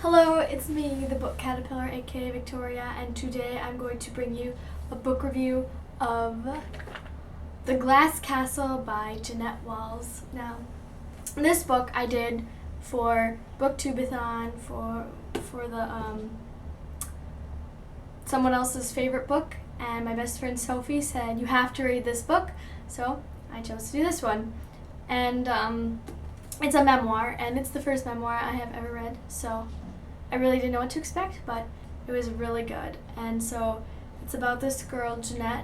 Hello, it's me, the Book Caterpillar, aka Victoria, and today I'm going to bring you a book review of The Glass Castle by Jeanette Walls. Now, this book I did for Booktubeathon for the someone else's favorite book, and my best friend Sophie said you have to read this book, so I chose to do this one. And it's a memoir, and it's the first memoir I have ever read, so I really didn't know what to expect, but it was really good. And so it's about this girl, Jeanette,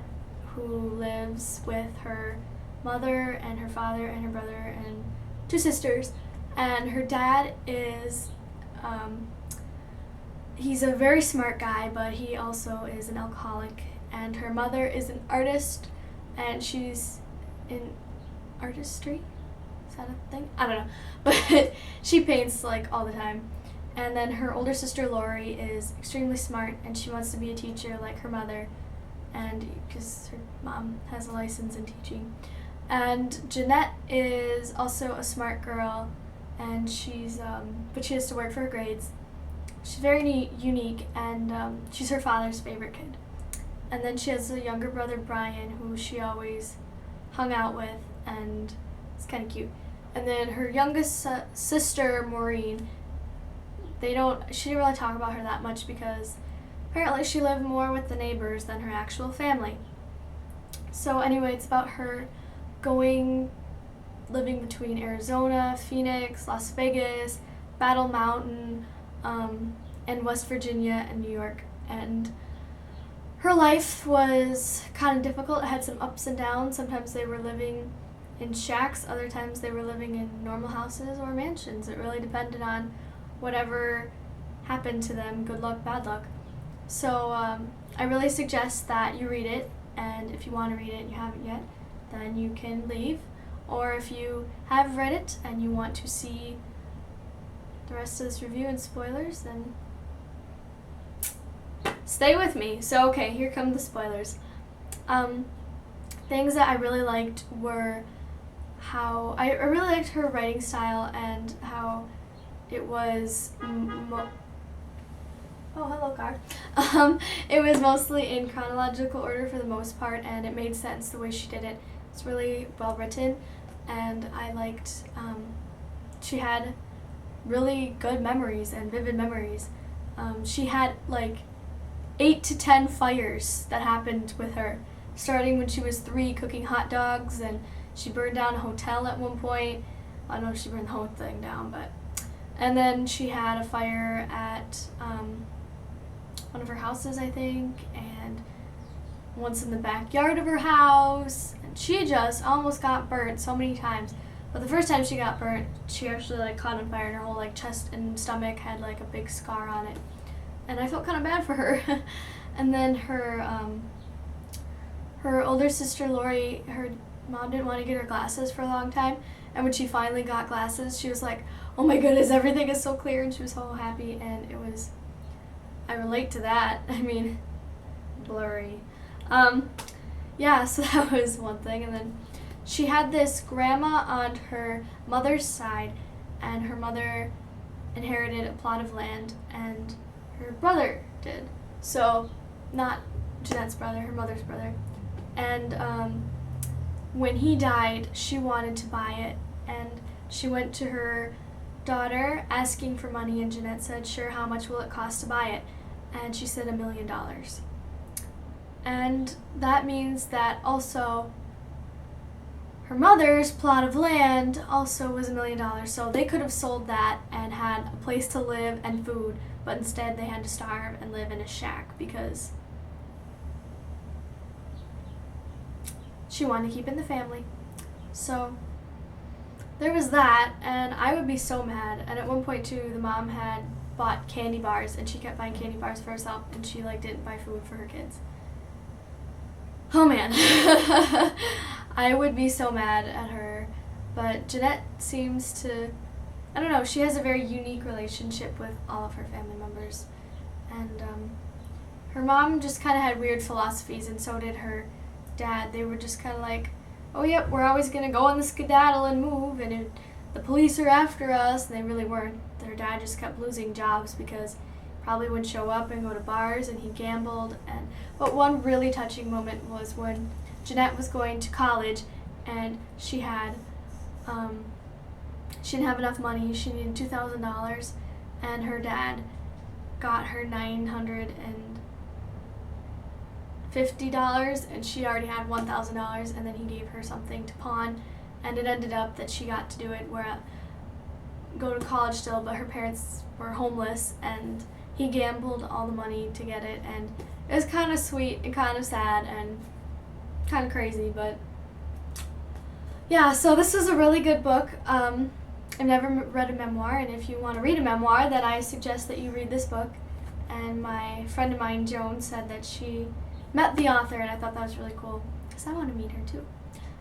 who lives with her mother and her father and her brother and two sisters. And her dad is, he's a very smart guy, but he also is an alcoholic. And her mother is an artist, and she's in artistry? Is that a thing? I don't know. But she paints like all the time. And then her older sister Lori is extremely smart, and she wants to be a teacher like her mother, and because her mom has a license in teaching. And Jeanette is also a smart girl, and but she has to work for her grades. She's very unique, and she's her father's favorite kid. And then she has a younger brother Brian, who she always hung out with, and it's kind of cute. And then her youngest sister Maureen. She didn't really talk about her that much because apparently she lived more with the neighbors than her actual family. So anyway, it's about her living between Arizona, Phoenix, Las Vegas, Battle Mountain, and West Virginia and New York. And her life was kind of difficult. It had some ups and downs. Sometimes they were living in shacks, other times they were living in normal houses or mansions. It really depended on whatever happened to them, good luck, bad luck. So I really suggest that you read it, and if you want to read it and you haven't yet, then you can leave. Or if you have read it and you want to see the rest of this review and spoilers, then stay with me. So okay, here come the spoilers. Things that I really liked were how I really liked her writing style and how it was oh, hello, car. It was mostly in chronological order for the most part, and it made sense the way she did it. It's really well written, and I liked, she had really good memories and vivid memories. She had like 8 to 10 fires that happened with her, starting when she was 3 cooking hot dogs, and she burned down a hotel at one point. I don't know if she burned the whole thing down, but and then she had a fire at one of her houses, I think, and once in the backyard of her house. And she just almost got burnt so many times. But the first time she got burnt, she actually caught on fire, and her whole chest and stomach had a big scar on it. And I felt kind of bad for her. And then her older sister Lori, her mom didn't want to get her glasses for a long time. And when she finally got glasses, she was like, oh my goodness, everything is so clear, and she was so happy, and I relate to that. I mean, blurry. Yeah, so that was one thing. And then she had this grandma on her mother's side, and her mother inherited a plot of land, and her brother did. So, not Jeanette's brother, her mother's brother. And when he died, she wanted to buy it, and she went to her daughter asking for money, and Jeanette said, sure, how much will it cost to buy it? And she said $1 million. And that means that also her mother's plot of land also was $1 million, so they could have sold that and had a place to live and food, but instead they had to starve and live in a shack because she wanted to keep in the family. So there was that, and I would be so mad. And at one point too, the mom had bought candy bars, and she kept buying candy bars for herself, and she didn't buy food for her kids. Oh man. I would be so mad at her. But Jeanette seems to, I don't know, she has a very unique relationship with all of her family members. And her mom just kind of had weird philosophies, and so did her dad. They were just kind of oh yep, we're always going to go on the skedaddle and move, and the police are after us, and they really weren't. her dad just kept losing jobs because probably wouldn't show up and go to bars, and he gambled. But one really touching moment was when Jeanette was going to college, and she didn't have enough money. She needed $2,000, and her dad got her $950, and she already had $1,000, and then he gave her something to pawn, and it ended up that she got to do it go to college still, but her parents were homeless, and he gambled all the money to get it, and it was kind of sweet and kind of sad and kind of crazy, but yeah, so this is a really good book. I've never read a memoir, and if you want to read a memoir, then I suggest that you read this book. And my friend of mine, Joan, said that she met the author, and I thought that was really cool because I want to meet her too.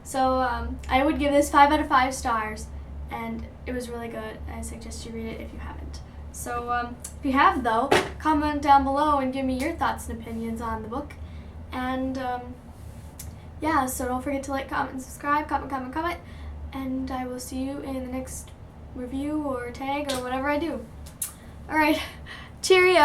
So I would give this 5 out of 5 stars, and it was really good. I suggest you read it if you haven't. So if you have, though, comment down below and give me your thoughts and opinions on the book. And yeah, so don't forget to like, comment, and subscribe. Comment. And I will see you in the next review or tag or whatever I do. Alright, cheerio!